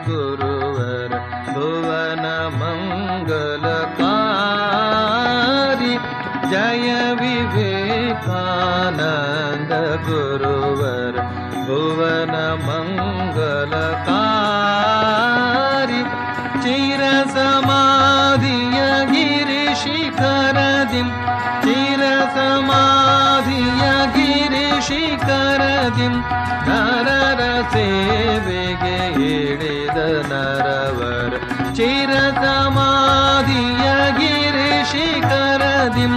गुरुवर भुवन मंगलकारी जय विवेकानंद गुरुवर भुवन मंगलकारी चिर समाधिय गिरिशिखरदिं चिर समाधिय गिरिशिखरदिं नरर सेवेगे हिडिद नरवर चिर समाधिय गिरिशिखरदिं